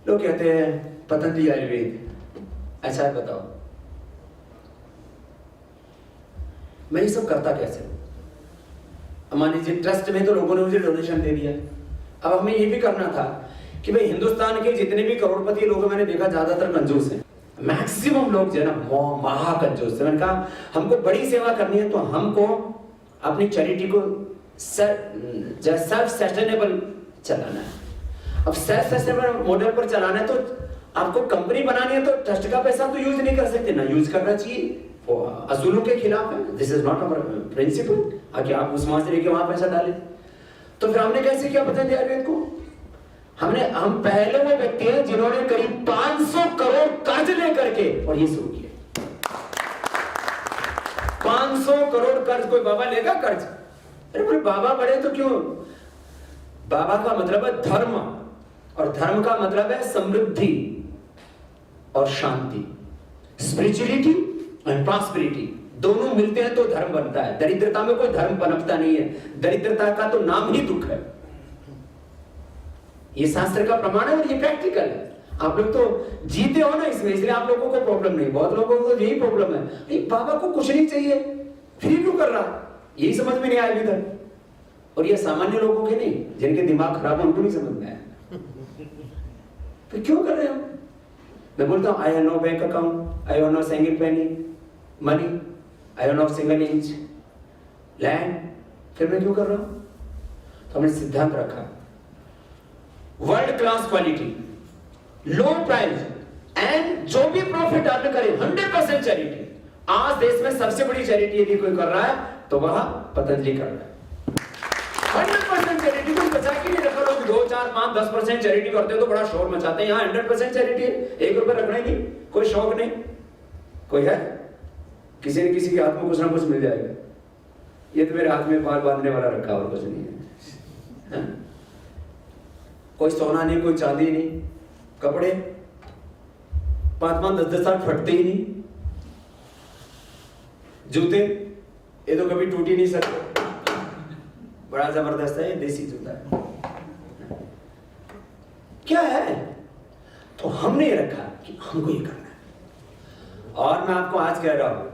लोग कहते हैं पतंजलि आयुर्वेद, अच्छा है बताओ मैं ये सब करता कैसे? मान लीजिए ट्रस्ट में तो लोगों ने मुझे डोनेशन दे दिया, अब हमें ये भी करना था कि भाई हिंदुस्तान के जितने भी करोड़पति लोग मैंने देखा ज्यादातर कंजूस हैं, मैक्सिमम लोग जो है ना महा कंजूस है। मैंने कहा हमको बड़ी सेवा करनी है तो हमको अपनी चैरिटी को सेल्फ सस्टेनेबल चलाना है। अब सेल्फ सस्टेनेबल मॉडल पर चलाना है तो आपको कंपनी बनानी है तो ट्रस्ट का पैसा तो यूज नहीं कर सकते, ना यूज करना चाहिए, असूलों के खिलाफ है। This is not our principle कि आप उस वहां से लेके वहां पैसा डालें। तो फिर हमने कैसे किया पतंजलि आयुर्वेद को? हम पहले वो व्यक्ति हैं जिन्होंने करीब 500 करोड़ कर्ज लेकर के और ये शुरू किया। 500 करोड़ कर्ज, कोई बाबा लेगा कर्ज? अरे बोले बाबा बड़े तो क्यों? बाबा का मतलब है धर्म, और धर्म का मतलब है समृद्धि और शांति, स्पिरिचुअलिटी एंड प्रॉस्पेरिटी दोनों मिलते हैं तो धर्म बनता है। दरिद्रता में कोई धर्म पनपता नहीं है, दरिद्रता का तो नाम ही दुख है। ये शास्त्र का प्रमाण है और ये प्रैक्टिकल है। आप लोग तो जीते हो ना इसमें, इसलिए आप लोगों को प्रॉब्लम नहीं। बहुत लोगों को यही प्रॉब्लम है, बाबा को कुछ नहीं चाहिए फिर क्यों कर रहा, यही समझ में नहीं आया अभी तक। और ये सामान्य लोगों के नहीं, जिनके दिमाग खराब है उनको नहीं समझ में आया फिर क्यों कर रहे हो? मैं बोलता हूँ I have no bank account, I have no single penny money, I have no single inch land, फिर मैं क्यों कर रहा हूँ? तो हमने सिद्धांत रखा world class quality, low price and जो भी प्रॉफिट अर्न करे 100% चैरिटी। आज देश में सबसे बड़ी चैरिटी यदि कोई कर रहा है तो वह पतंजलि कर रहा है। 100% चैरिटी को बचा के नहीं रखा। लोग 2, 4, 5, 10% चैरिटी करते हो तो बड़ा शोर मचाते हैं। यहाँ 100% चैरिटी है, 1 रुपए रखना ही नहीं, कोई शौक नहीं। कोई है किसी न किसी के हाथ में कुछ ना कुछ मिल जाएगा। ये तो मेरे हाथ में बाल बांधने वाला रखा और कुछ नहीं है। कोई सोना नहीं, कोई चांदी नहीं, कपड़े 5-5, 10-10 साल फटते ही नहीं, जूते ये तो कभी टूट ही नहीं सकते, बड़ा जबरदस्त है, ये देसी जूता है। क्या है? तो हमने ये रखा कि हमको ये करना है। और मैं आपको आज कह रहा हूं,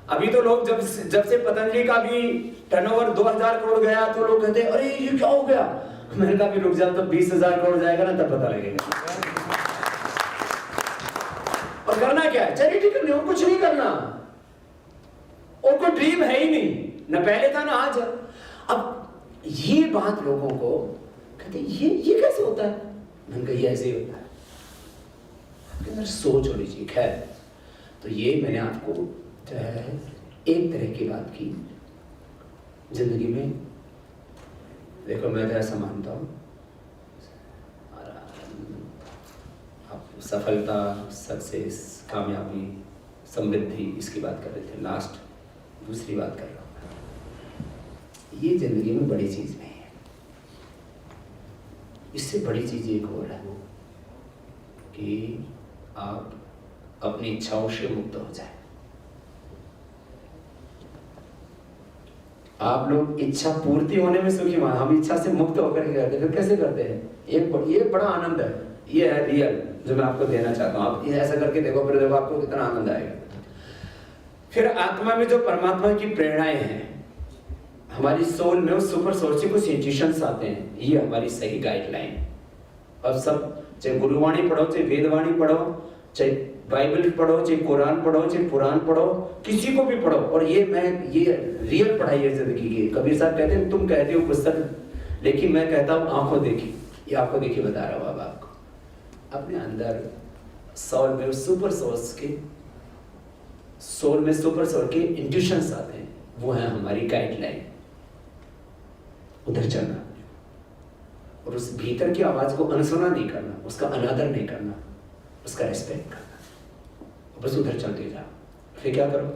अभी तो लोग जब से पतंजलि का भी टर्नओवर 2000 करोड़ गया तो लोग कहते हैं अरे ये क्या हो गया। मैंने कहा भी रुक जाओ, तो 20,000 करोड़ जाएगा ना तब पता लगेगा। और करना क्या है? चैरिटी करनी, और कुछ नहीं करना। और कोई ड्रीम है ही नहीं, न पहले था ना आज। अब ये बात लोगों को कहते ये कैसे होता है? मैंने कहा ये ऐसे ही होता है, आपके अंदर सोच होनी चाहिए। खैर, तो ये मैंने आपको जो है एक तरह की बात की जिंदगी में। देखो मैं तो ऐसा मानता हूँ, सफलता, सक्सेस, कामयाबी, समृद्धि, इसकी बात कर रहे थे। लास्ट दूसरी बात कर रहा हूँ, ये जिंदगी में बड़ी चीज नहीं है। इससे बड़ी चीज एक और है कि आप अपनी इच्छाओं से मुक्त हो जाए। आप लोग इच्छा पूर्ति होने में सुखी मान, हम इच्छा से मुक्त होकर के करते हैं। फिर कैसे करते हैं? एक बड़ा आनंद है, ये है रियल जो मैं आपको देना चाहता हूँ। आप ये ऐसा करके देखो, फिर देखो आपको कितना आनंद आएगा। फिर आत्मा में जो परमात्मा की प्रेरणाएं हैं, हमारी सोल में उस सुपर सोल से कुछ इंट्यूशंस आते हैं, ये हमारी सही गाइडलाइन। अब सब चाहे गुरुवाणी पढ़ो, चाहे वेदवाणी पढ़ो, चाहे बाइबल पढ़ो, चाहे कुरान पढ़ो, चाहे पुराण पढ़ो, किसी को भी पढ़ो। और ये रियल पढ़ाई है जिंदगी की। कबीर साहब कहते हैं तुम कहते हो पुस्तक, लेकिन मैं कहता हूँ आंखों देखी। ये आंखों देखी बता रहा हूँ अब आपको। अपने अंदर सोल में सुपर सोल्स के सुपर के इंट्यूशंस आते हैं, वो है हमारी गाइडलाइन। उधर चलना और उस भीतर की आवाज को अनसुना नहीं करना, उसका अनादर नहीं करना, उसका रेस्पेक्ट करना, बस उधर चलते जाओ। फिर क्या करो?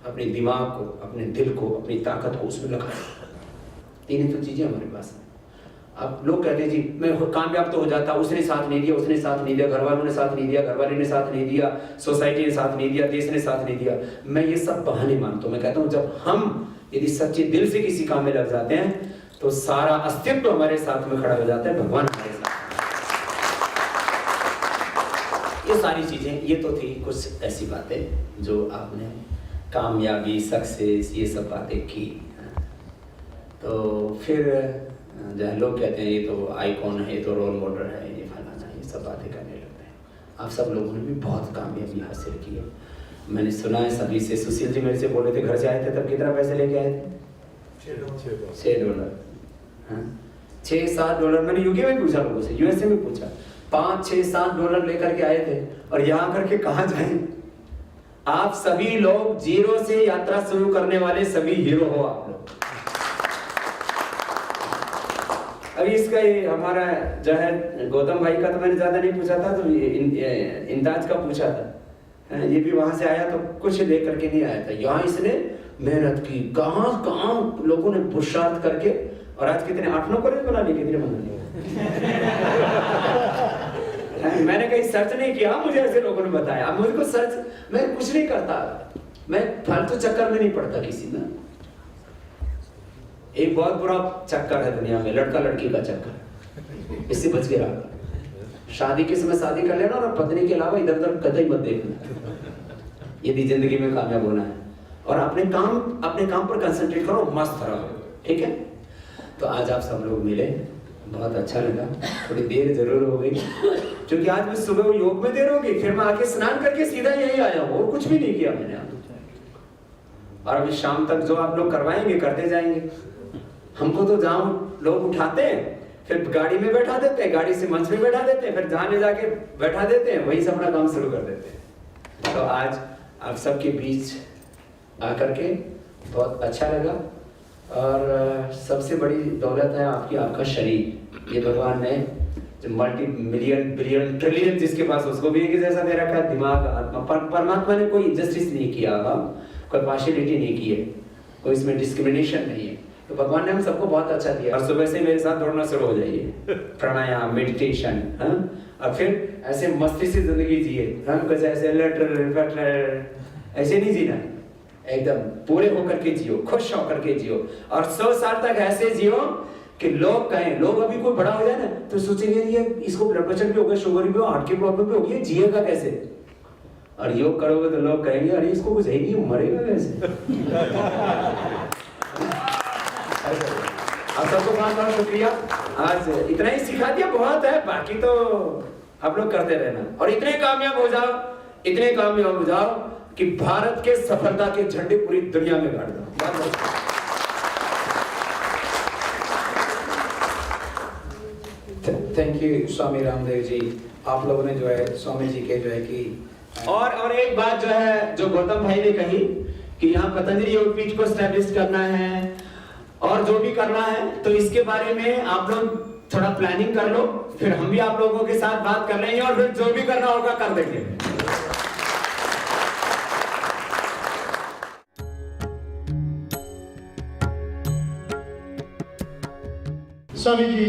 अपने दिमाग को, अपने दिल को, अपनी ताकत को उसमें लगाओ। तीन तो चीजें हमारे पास है। अब लोग कहते हैं जी मैं कामयाब तो हो जाता, उसने साथ नहीं दिया, उसने साथ नहीं दिया, घर वालों ने साथ नहीं दिया, घरवाले ने साथ नहीं दिया, सोसाइटी ने साथ नहीं दिया, देश ने साथ नहीं दिया। मैं ये सब बहाने मानता हूँ। मैं कहता हूँ जब हम यदि सच्चे दिल से किसी काम में लग जाते हैं तो सारा अस्तित्व हमारे साथ में खड़ा हो जाता है, भगवान हमारे साथ। तो सारी चीज़ें, ये तो थी कुछ ऐसी बातें जो आपने कामयाबी, सक्सेस, ये सब बातें की। तो फिर जो है लोग कहते हैं ये तो आइकॉन है, ये तो रोल मॉडल है, ये फलाना, ये सब बातें करने लगते हैं। आप सब लोगों ने भी बहुत कामयाबी हासिल की है। मैंने सुना है सभी से, सुशील जी मेरे से बोले थे घर से आए थे तब कितना पैसे लेके आए थे? $6। हाँ, $6-7। मैंने यूके में पूछा लोगों से, यूएसए में पूछा, $5-6-7 लेकर के आए थे। और यहाँ करके कहाँ जाए? आप सभी लोग जीरो से यात्रा शुरू करने वाले सभी हीरो हो आप लोग। अभी इसका ये हमारा जो है गौतम भाई का तो मैंने ज्यादा नहीं पूछा था, तो इंदाज का पूछा था। ये भी वहां से आया तो कुछ लेकर के नहीं आया था, यहाँ इसने मेहनत की, कहाँ लोगों ने पुरुषार्थ करके, और आज कितने 8-9 कॉलेज बना लिए, कितने बना लिए। मैंने कहीं सर्च नहीं किया, मुझे ऐसे लोगों ने बताया। अब मुझको सर्च, मैं कुछ नहीं करता, मैं फालतू चक्कर में नहीं पड़ता किसी में। एक बहुत बुरा चक्कर है दुनिया में, लड़का लड़की का चक्कर, इससे बच के रहा। शादी के समय शादी कर लेना और पत्नी के अलावा इधर उधर कतई मत देखना, यदि जिंदगी में कामयाब होना है। और अपने काम पर कंसंट्रेट करो, मस्त रहो, ठीक है। तो आज आप सब लोग मिले, बहुत अच्छा लगा। थोड़ी देर जरूर हो गई क्योंकि आज मैं सुबह योग में देर होगी, फिर मैं आके स्नान करके सीधा यही आया हूँ, और कुछ भी नहीं किया मैंने। और अभी शाम तक जो आप लोग करवाएंगे करते जाएंगे। हमको तो जहाँ लोग उठाते हैं फिर गाड़ी में बैठा देते हैं, गाड़ी से मंच में बैठा देते हैं, फिर जहाँ ले जाके बैठा देते हैं, वहीं से अपना काम शुरू कर देते हैं। तो आज आप सबके बीच आकर के बहुत अच्छा लगा। और सबसे बड़ी दौलत है आपका शरीर। ये भगवान ने जो मल्टी मिलियन बिलियन ट्रिलियन जिसके पास, उसको भी एक जैसा दे रखा है, दिमाग, आत्मा। परमात्मा ने कोई इनजस्टिस नहीं किया, कोई पार्शियलिटी नहीं की है, कोई इसमें डिस्क्रिमिनेशन नहीं है। तो भगवान ने हम सबको बहुत अच्छा दिया। और सुबह से मेरे साथ दौड़ना शुरू हो जाइए, प्राणायाम, मेडिटेशन, और फिर ऐसे मस्ती से जिंदगी जिए। कुछ ऐसे ऐसे नहीं जीना, एकदम पूरे होकर के जियो, खुश होकर के जियो, और 100 साल तक ऐसे जियो कि लोग कहें, लोग अभी कोई बड़ा हो जाए ना तो सोचेंगे ये इसको ब्लड प्रेशर भी हो गया, शुगर भी हो, हार्ट की प्रॉब्लम भी होगी, जिएगा कैसे? और योग करोगे तो लोग कहेंगे अरे इसको कुछ है नहीं, मरेगा कैसे? आप सबको बहुत बहुत शुक्रिया। आज इतना ही सिखा दिया, बहुत है, बाकी तो आप लोग करते रहना। और इतने कामयाब हो जाओ कि भारत के सफलता के झंडे पूरी दुनिया में गाड़ दो। Thank you Swami Ramdev ji. आप लोगों ने जो है स्वामी जी के जो है कि और एक बात जो है, जो गौतम भाई ने कही कि यहाँ पतंजलि योगपीठ को स्टैब्लिश करना है और जो भी करना है, तो इसके बारे में आप लोग थोड़ा प्लानिंग कर लो, फिर हम भी आप लोगों के साथ बात कर लेंगे और फिर जो भी करना होगा कर देंगे। स्वामी जी,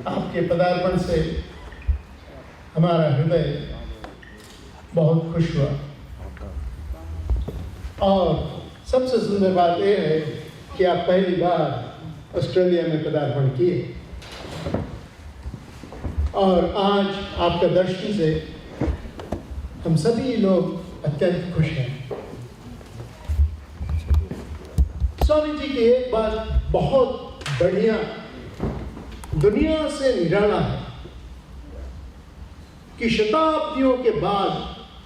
आपके पदार्पण से हमारा हृदय बहुत खुश हुआ। और सबसे सुंदर बात यह है कि आप पहली बार ऑस्ट्रेलिया में पदार्पण किए, और आज आपका दर्शन से हम सभी लोग अत्यंत खुश हैं। स्वामी जी की एक बात बहुत बढ़िया, दुनिया से निराला है कि शताब्दियों के बाद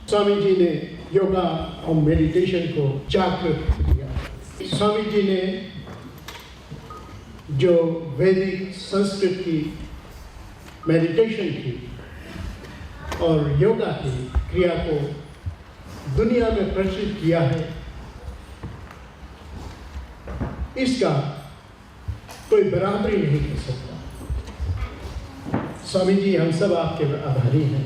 स्वामी जी ने योगा और मेडिटेशन को जागृत किया। स्वामी जी ने जो वैदिक संस्कृत की मेडिटेशन की और योगा की क्रिया को दुनिया में प्रचलित किया है, इसका कोई बराबरी नहीं कर सकता। स्वामी जी, हम सब आपके आभारी हैं।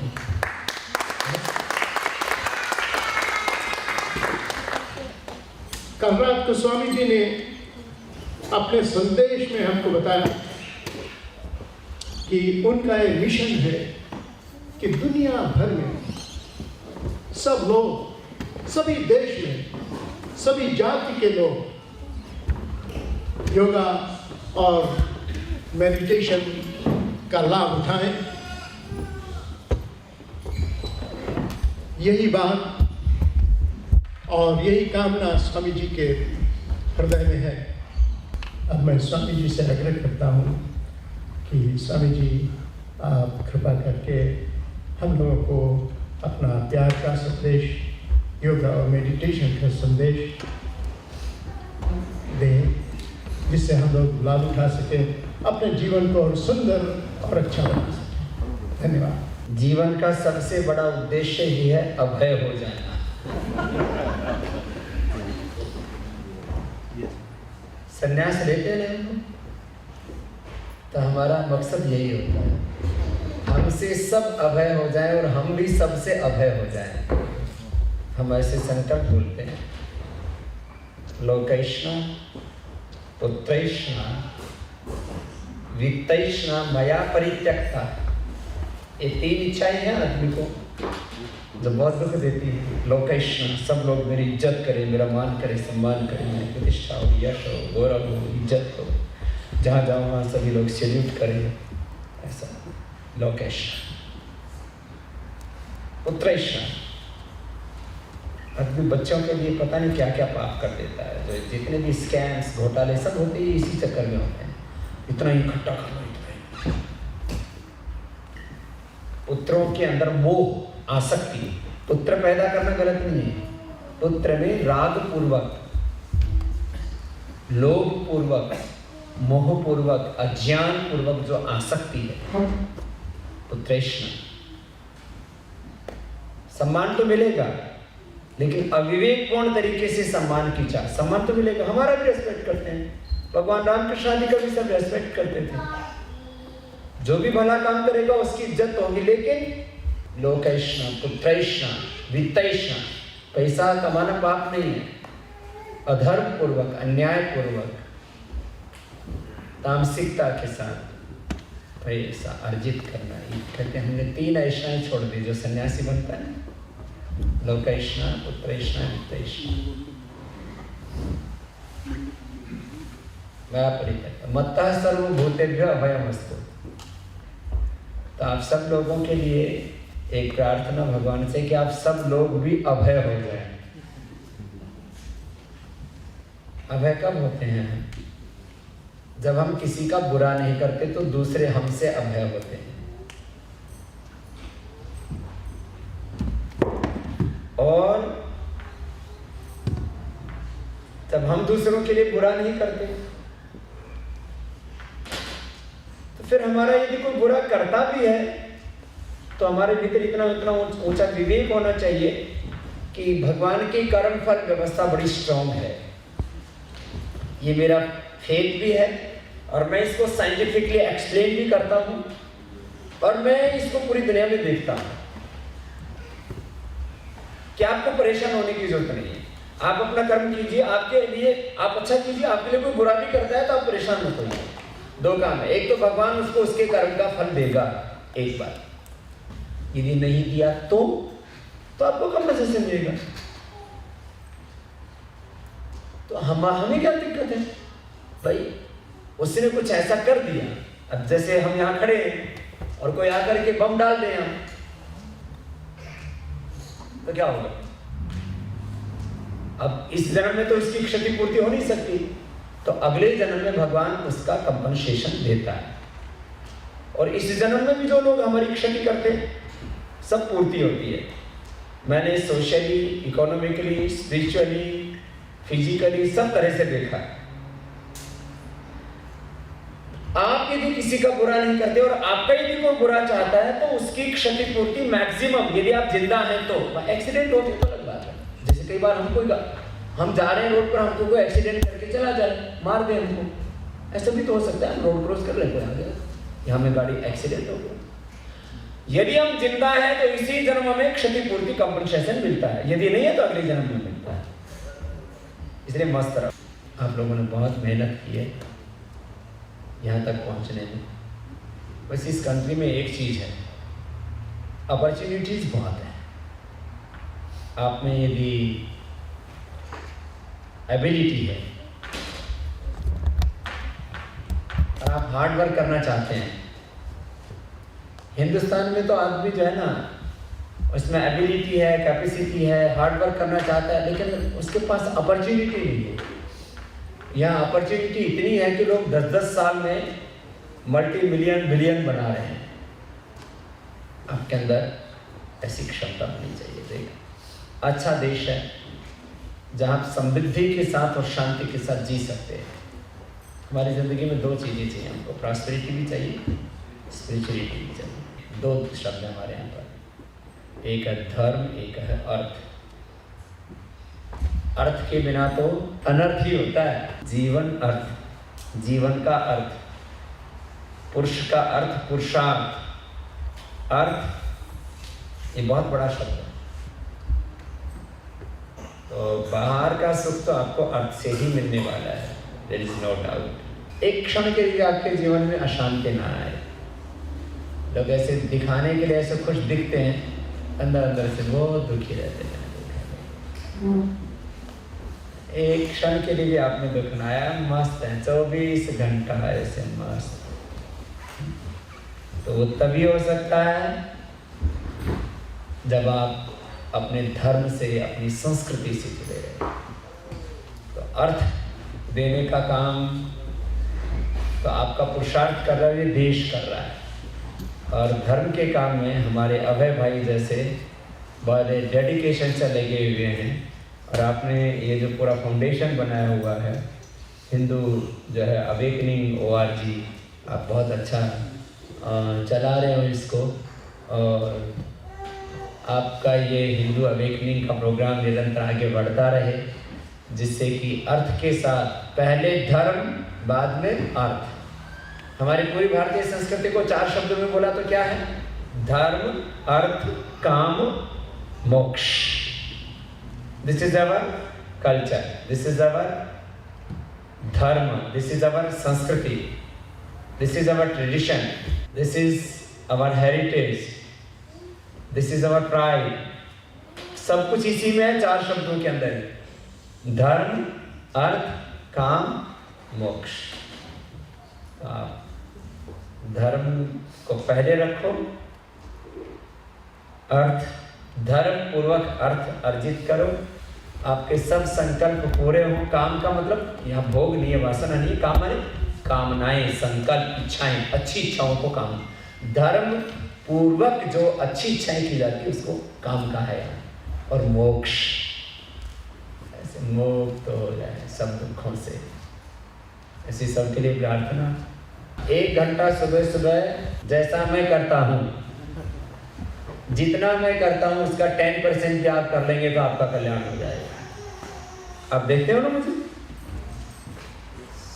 कल रात को स्वामी जी ने अपने संदेश में हमको बताया कि उनका एक मिशन है कि दुनिया भर में सब लोग, सभी देश में, सभी जाति के लोग योगा और मेडिटेशन का लाभ उठाएं यही बात और यही कामना स्वामी जी के हृदय में है। अब मैं स्वामी जी से आग्रह करता हूँ कि स्वामी जी आप कृपा करके हम लोगों को अपना प्यार का संदेश, योगा और मेडिटेशन का संदेश दें, जिससे हम लोग लाभ उठा सकें, अपने जीवन को और सुंदर और अच्छा बना सकें। धन्यवाद। जीवन का सबसे बड़ा उद्देश्य ही है अभय हो जाना। संन्यास लेते हैं हम, तो हमारा मकसद यही होता है, हमसे सब अभय हो जाए और हम भी सबसे अभय हो जाए। हम ऐसे संकल्प बोलते हैं, लोकैष्णा पुत्रैष्णा वित्तैष्णा मया परित्यक्ता। ये 3 इच्छाएं हैं आदमी को जो बहुत दुख देती है। लोकैष्णा, सब लोग मेरी इज्जत करें, मेरा मान करें, सम्मान करें, मेरी प्रतिष्ठा हो, यश हो, गौरव हो, इज्जत हो, जहाँ जाऊँ वहाँ सभी लोग सैल्यूट करें, ऐसा लोकैष्णा। पुत्रैष्णा, आदमी बच्चों के लिए पता नहीं क्या क्या पाप कर देता है। जो जितने भी स्कैम्स, घोटाले सब होते हैं इसी चक्कर में होते हैं। इतना इकट्ठा करना, इतना ही। पुत्रों के अंदर मोह, आसक्ति। पुत्र पैदा करना गलत नहीं है, पुत्र में राग पूर्वक, लोभ पूर्वक, मोह पूर्वक, अज्ञान पूर्वक जो आसक्ति है, पुत्रैष्णा। सम्मान तो मिलेगा लेकिन अविवेकपूर्ण तरीके से सम्मान की चाह। सम्मान तो मिलेगा, हमारा भी रेस्पेक्ट करते हैं, भगवान रामकृष्ण आदि का भी सब रेस्पेक्ट करते थे। जो भी भला काम करेगा उसकी इज्जत होगी, लेकिन लोकैष्णा, पुत्रैष्णा, वित्तैष्णा, पैसा कमाना पाप नहीं है। अधर्म पूर्वक, अन्याय पूर्वक, तामसिकता के साथ पैसा अर्जित करना, ये कहते हैं। हमने 3 ऐशाएं छोड़ दी जो सन्यासी बनता है, लोकैष्णा, पुत्रैष्णा, वित्तैष्णा। मत्तः सर्वभूतेभ्यो अभयमस्तु। तो आप सब लोगों के लिए एक प्रार्थना भगवान से कि आप सब लोग भी अभय हो जाएं। अभय कब होते हैं? जब हम किसी का बुरा नहीं करते तो दूसरे हमसे अभय होते हैं। और जब हम दूसरों के लिए बुरा नहीं करते तो फिर हमारा यदि कोई बुरा करता भी है तो हमारे भीतर इतना ऊंचा विवेक होना चाहिए कि भगवान की कर्म फल व्यवस्था बड़ी स्ट्रांग है। ये मेरा फेथ भी है और मैं इसको साइंटिफिकली एक्सप्लेन भी करता हूँ और मैं इसको पूरी दुनिया में देखता हूँ कि आपको परेशान होने की जरूरत नहीं है। आप अपना कर्म कीजिए, आपके लिए आप अच्छा कीजिए। आपके लिए कोई बुरा भी करता है तो आप परेशान मत होइए। 2 काम है, एक तो भगवान उसको उसके कर्म का फल देगा एक बार, यदि नहीं दिया तो आपको कम मजे से मिलेगा। तो हमें क्या दिक्कत है भाई? उसने कुछ ऐसा कर दिया, अब जैसे हम यहाँ खड़े हैं और कोई आकर के बम डाल दे यहाँ, तो क्या होगा? अब इस जन्म में तो इसकी क्षतिपूर्ति हो नहीं सकती, तो अगले जन्म में भगवान उसका कंपनसेशन देता है। और इस जन्म में भी जो लोग हमारी क्षति करते हैं सब पूर्ति होती है। मैंने सोशली, इकोनॉमिकली, स्पिरिचुअली, फिजिकली सब तरह से देखा है। आप यदि किसी का बुरा नहीं करते और आपका यदि कोई बुरा चाहता है तो उसकी क्षतिपूर्ति मैक्सिमम, यदि आप जिंदा हैं तो। एक्सीडेंट होते तो अलग बात है। जैसे कई बार हम जा रहे हैं रोड पर, हमको कोई एक्सीडेंट करके चला जाए, मार दे हमको, ऐसा भी तो हो सकता है। हम रोड क्रॉस कर रहे हैं, कोई यहाँ में गाड़ी एक्सीडेंट हो गया। यदि हम जिंदा हैं तो इसी जन्म में क्षतिपूर्ति कंपनसेशन मिलता है, यदि नहीं है तो अगले जन्म में मिलता है। इसलिए मस्त रहो। आप लोगों ने बहुत मेहनत की है यहाँ तक पहुँचने में। बस इस कंट्री में एक चीज़ है, अपॉर्चुनिटीज बहुत है। आप में यदि एबिलिटी है और आप हार्ड वर्क करना चाहते हैं, हिंदुस्तान में तो आदमी जो है ना उसमें एबिलिटी है, कैपेसिटी है, हार्ड वर्क करना चाहता है, लेकिन उसके पास अपॉर्चुनिटी नहीं है। यहाँ अपॉर्चुनिटी इतनी है कि लोग 10-10 साल में मल्टी मिलियन बिलियन बना रहे हैं। आपके अंदर ऐसी क्षमता होनी चाहिए। देखिए, अच्छा देश है जहाँ आप समृद्धि के साथ और शांति के साथ जी सकते हैं। हमारी ज़िंदगी में 2 चीज़ें चाहिए हमको, प्रॉस्पेरिटी भी चाहिए, स्पिरिचुअलिटी भी चाहिए। 2 शब्द हैं हमारे यहाँ पर, एक है धर्म, एक है अर्थ। अर्थ के बिना तो अनर्थ ही होता है। जीवन अर्थ, जीवन का अर्थ, पुरुष का अर्थ, पुरुषार्थ। अर्थ ये बहुत बड़ा शब्द है। तो बाहर का सुख तो आपको अर्थ से ही मिलने वाला है, देयर इज नो डाउट। एक क्षण के लिए आपके जीवन में अशांति ना आए। लोग ऐसे दिखाने के लिए ऐसे खुश दिखते हैं, अंदर अंदर से बहुत दुखी रहते हैं। एक क्षण के लिए भी आपने दुख ना आया, मस्त है, 24 घंटा ऐसे मस्त। तो वो तभी हो सकता है जब आप अपने धर्म से, अपनी संस्कृति से जुड़े रहे। तो अर्थ देने का काम तो आपका पुरुषार्थ कर रहा है, ये देश कर रहा है। और धर्म के काम में हमारे अभय भाई जैसे बड़े डेडिकेशन से लगे हुए हैं। और आपने ये जो पूरा फाउंडेशन बनाया हुआ है, हिंदू जो है अवेकनिंग ORG, आप बहुत अच्छा चला रहे हो इसको। और आपका ये हिंदू अवेकनिंग का प्रोग्राम निरंतर आगे बढ़ता रहे, जिससे कि अर्थ के साथ पहले धर्म बाद में अर्थ। हमारी पूरी भारतीय संस्कृति को 4 शब्दों में बोला तो क्या है? धर्म, अर्थ, काम, मोक्ष। This is our culture, this is our धर्म, दिस इज अवर संस्कृति, this is our tradition, this is our heritage, this is our pride. सब कुछ इसी में है, 4 शब्दों के अंदर है। धर्म, अर्थ, काम, मोक्ष। आप धर्म को पहले रखो, अर्थ, धर्म पूर्वक अर्थ अर्जित करो, आपके सब संकल्प पूरे हों। काम का मतलब यहाँ भोग नहीं है, वासना नहीं है। काम माने कामनाएं, संकल्प, इच्छाएं, अच्छी इच्छाओं को काम। धर्म पूर्वक जो अच्छी इच्छाएं की जाती है उसको काम का है। और मोक्ष, ऐसे मुक्त हो जाए सब दुखों से, ऐसी सबके लिए प्रार्थना। 1 घंटा सुबह सुबह जैसा मैं करता हूँ, जितना मैं करता हूँ उसका 10% भी आप कर लेंगे तो आपका कल्याण हो जाएगा। आप देखते हो ना मुझे,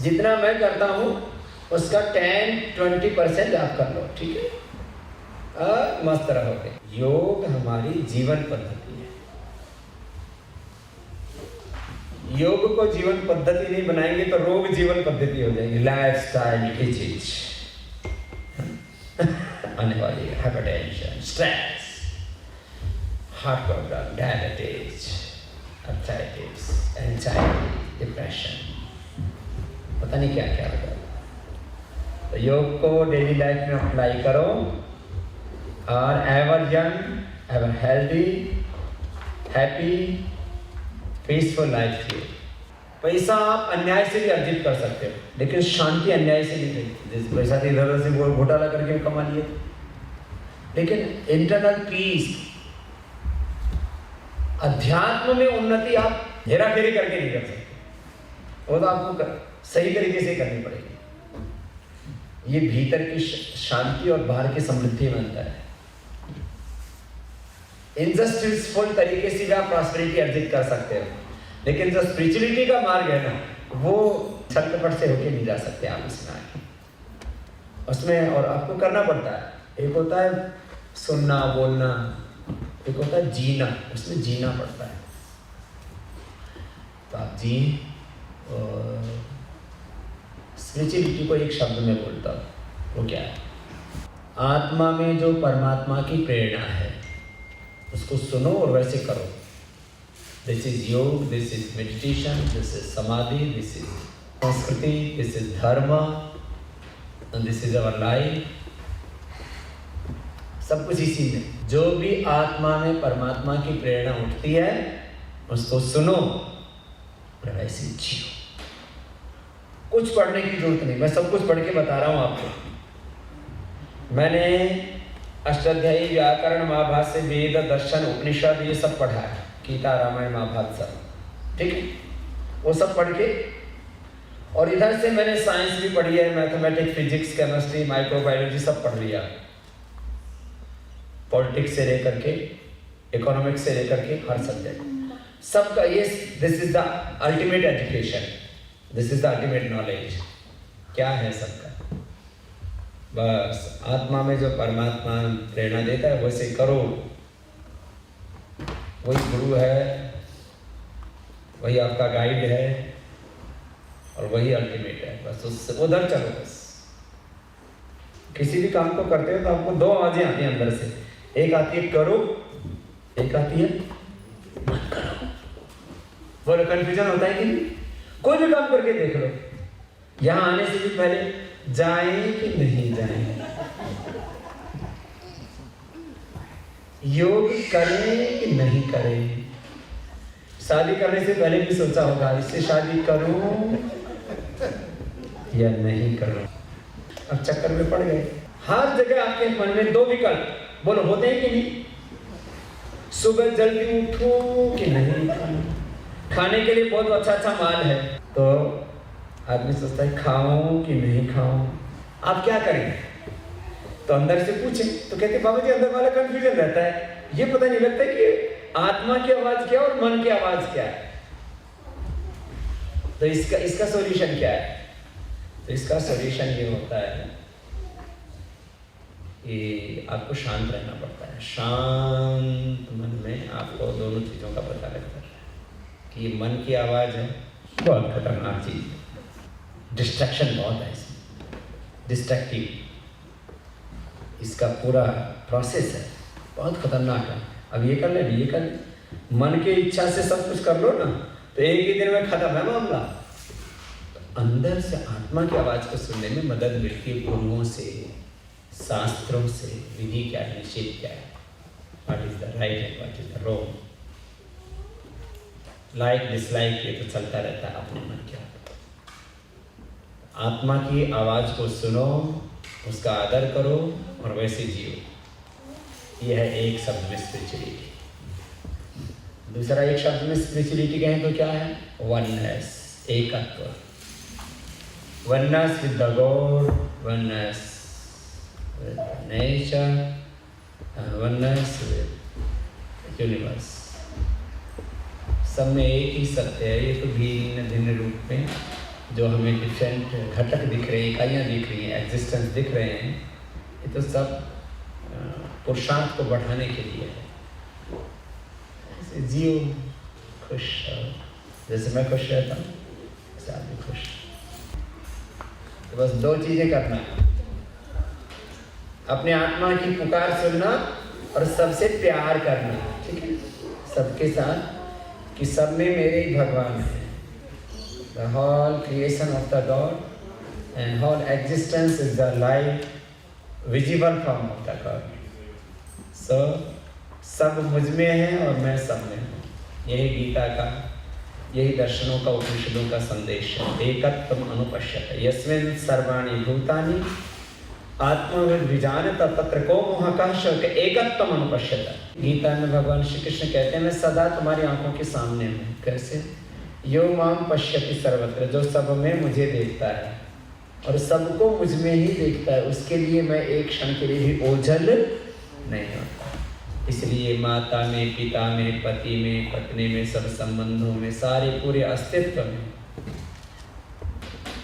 जितना मैं करता हूँ उसका 10-20% आप कर लो, ठीक है? मस्त रहोगे। योग हमारी जीवन पद्धति है। योग को जीवन पद्धति नहीं बनाएंगे तो रोग जीवन पद्धति हो जाएगी। लाइफस्टाइल डिजीज आने वाली है, hypertension, stress, heart problem, diabetes, arthritis, anxiety, depression, पता नहीं क्या क्या होगा। तो योग को डेली लाइफ में अप्लाई करो और ever young, ever healthy, happy, peaceful life जियो। पैसा आप अन्याय से भी अर्जित कर सकते हो, लेकिन शांति अन्याय से नहीं मिलती। जैसे पैसा तो इधर उधर से वो घोटाला करके कमा लिए, लेकिन इंटरनल पीस, अध्यात्म में उन्नति आप हेरा फेरी करके नहीं कर सकते। वो तो आपको सही तरीके से करनी पड़ेगी। ये भीतर की शांति और बाहर की समृद्धि में अंतर है। इनजस्टिसफुल तरीके से भी आप प्रॉस्पेरिटी अर्जित कर सकते हो, लेकिन जो स्पिरिचुअलिटी का मार्ग है ना, वो छटपट से होके नहीं जा सकते आप उसमें आगे। उसमें और आपको करना पड़ता है। एक होता है सुनना बोलना, एक होता है जीना, उसमें जीना पड़ता है। तो आप जी। और स्पिरिचुअलिटी को एक शब्द में बोलता हूँ, वो क्या है? आत्मा में जो परमात्मा की प्रेरणा है उसको सुनो और वैसे करो। दिस इज योग, this is meditation, this is समाधि, दिस इज संस्कृति, दिस इज धर्म, and this is our life. सब कुछ इसी में। जो भी आत्मा में परमात्मा की प्रेरणा उठती है उसको सुनो और वैसे जियो। कुछ पढ़ने की जरूरत नहीं, मैं सब कुछ पढ़ के बता रहा हूं आपको। मैंने अष्टाध्यायी, व्याकरण, महाभाष्य, वेद, दर्शन, उपनिषद ये सब पढ़ा है, गीता, रामायण, महाभारत सब, ठीक है, वो सब पढ़ के। और इधर से मैंने साइंस भी पढ़ी है, मैथमेटिक्स, फिजिक्स, केमिस्ट्री, माइक्रोबायोलॉजी सब पढ़ लिया, पॉलिटिक्स से लेकर के इकोनॉमिक्स से लेकर के हर सब्जेक्ट सबका। ये this is the ultimate education, this is the ultimate knowledge. क्या है सबका? बस आत्मा में जो परमात्मा प्रेरणा देता है वैसे करो। वही गुरु है, वही आपका गाइड है और वही अल्टीमेट है। बस उससे उधर चलो। बस किसी भी काम को करते हो तो आपको दो आवाजें आती हैं अंदर से, एक आती है करो, एक आती है मत करो। बोलो कंफ्यूजन होता है कि नहीं? कोई भी काम करके देख लो, यहां आने से भी पहले जाएं कि नहीं जाएं, योग करें कि नहीं करें। शादी करने से पहले भी सोचा होगा इससे शादी करूं या नहीं करूं। अब चक्कर में पड़ गए। हर जगह आपके मन में दो विकल्प, बोलो होते हैं कि नहीं? सुबह जल्दी उठूं कि नहीं उठूं। खाने के लिए बहुत अच्छा अच्छा माल है तो आदमी सोचता है खाऊं कि नहीं खाऊं। आप क्या करेंगे? तो अंदर से पूछें तो कहते बाबा जी अंदर वाला कंफ्यूजन रहता है, ये पता नहीं लगता कि आत्मा की आवाज क्या और मन की आवाज क्या है। तो इसका सॉल्यूशन क्या है? तो इसका सॉल्यूशन ये होता है कि आपको शांत रहना पड़ता है। शांत मन में आपको दोनों चीजों का पता लगता है कि मन की आवाज है, बहुत खतरनाक चीज है, डिस्ट्रैक्शन बहुत है इसमें, डिस्ट्रैक्टिव इसका पूरा प्रोसेस है, बहुत खतरनाक है। अब ये कर ले, ये कर ले, मन की इच्छा से सब कुछ कर लो ना तो एक ही दिन में खत्म है मामला। तो अंदर से आत्मा की आवाज को सुनने में मदद मिलती है गुरुओं से, शास्त्रों से, विधि क्या है, निषेध क्या है, what is the right and what is the wrong, like dislike ये तो चलता रहता है अपने मन के। आत्मा की आवाज को सुनो, उसका आदर करो और वैसे जियो। यह है एक शब्द में स्पिरिचुअलिटी। दूसरा एक शब्द में स्पिरिचुअलिटी कहें तो क्या है? वननेस, एकत्व। Oneness with the God, oneness with nature, oneness with universe. सब में एक ही सत्य है। ये तो भिन्न भिन्न रूप में जो हमें डिफरेंट घटक दिख रहे हैं, इकाइयाँ दिख रही हैं, एग्जिस्टेंस दिख रहे हैं, ये तो सब पुरुषार्थ को बढ़ाने के लिए है। ऐसे जियो, खुश रहो। जैसे मैं खुश रहता हूँ वैसे आप भी खुश। तो बस दो चीजें करना है, अपने आत्मा की पुकार सुनना और सबसे प्यार करना, ठीक है, सबके साथ, कि सब में मेरे ही भगवान है। The whole creation of the God and whole existence is the light, visible form of the God. So सब मुझ में है और मैं सब में हूँ। यही गीता का, यही दर्शनों का, उपनिषदों का संदेश है। एकत्वम अनुपश्यत यस्मिन् सर्वाणि भूतानि आत्मविद् विजानत तत्र को मोहकः एकत्वम अनुपश्यत। गीता में भगवान श्री कृष्ण कहते हैं मैं सदा तुम्हारी आंखों के सामने हूँ। कैसे? यो माम पश्यति सर्वत्र, जो सब में मुझे देखता है और सबको मुझ में ही देखता है, उसके लिए मैं एक क्षण के लिए भी ओझल नहीं होता। इसलिए माता में, पिता में, पति में, पत्नी में, सब संबंधों में, सारे पूरे अस्तित्व में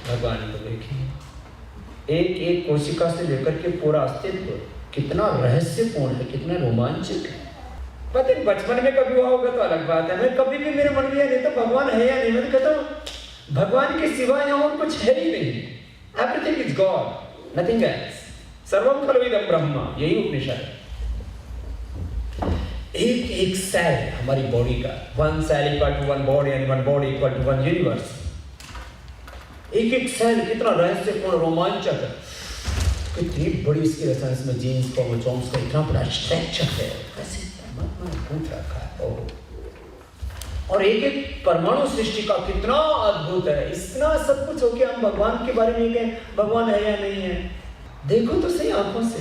भगवान को देखिए। एक एक कोशिका से लेकर के पूरा अस्तित्व कितना रहस्यपूर्ण है, कितना रोमांचक है। पता नहीं बचपन में कभी हुआ होगा तो अलग बात है। मैं कभी भी मेरे मन में नहीं तो भगवान है या नहीं, मैं तो कहता हूँ भगवान के सिवा यहाँ और कुछ है ही नहीं। Everything is God, nothing else. सर्वम खलु इदं ब्रह्म, यही उपनिषद है। एक एक सेल हमारी बॉडी का, one cell equal to one body and one body equal to one universe. एक एक सेल कितना रहस्यपूर्ण, रोमांचक है। कितनी बड़ी इसकी रचना, इसमें जीन्स को, चॉम्स को इतना बड़ा स्ट्रक्चर है, कैसे परमात्मा ने गूंथ रखा है। ओह, और एक एक परमाणु सृष्टि का कितना अद्भुत है। इतना सब कुछ हो के हम भगवान के बारे में कहें भगवान है या नहीं है, देखो तो सही आंखों से,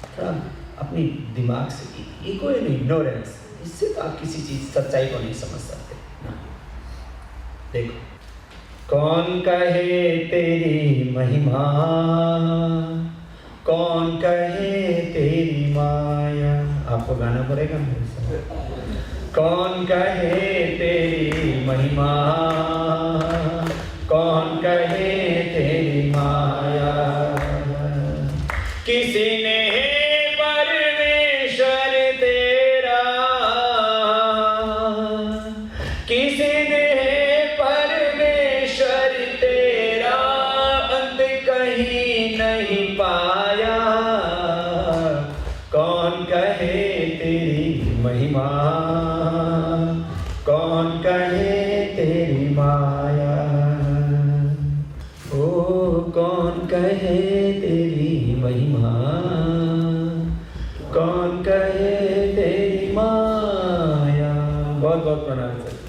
थोड़ा अपनी दिमाग से, ईगो एंड इग्नोरेंस, इससे तो आप किसी चीज सच्चाई को नहीं समझ सकते ना। देखो, कौन कहे तेरी महिमा, कौन कहे तेरी माया। आपको गाना पड़ेगा मेरे साथ। कौन कहे तेरी महिमा, कौन कहे तेरी माया। किसी ने परमेश्वर तेरा, किसी ने परमेश्वर तेरा अंत कहीं नहीं पाया। कौन कहे तेरी महिमा, कौन कहे तेरी माया। ओ कौन कहे तेरी महिमा, कौन कहे तेरी माया। बहुत बहुत प्रणाम सर।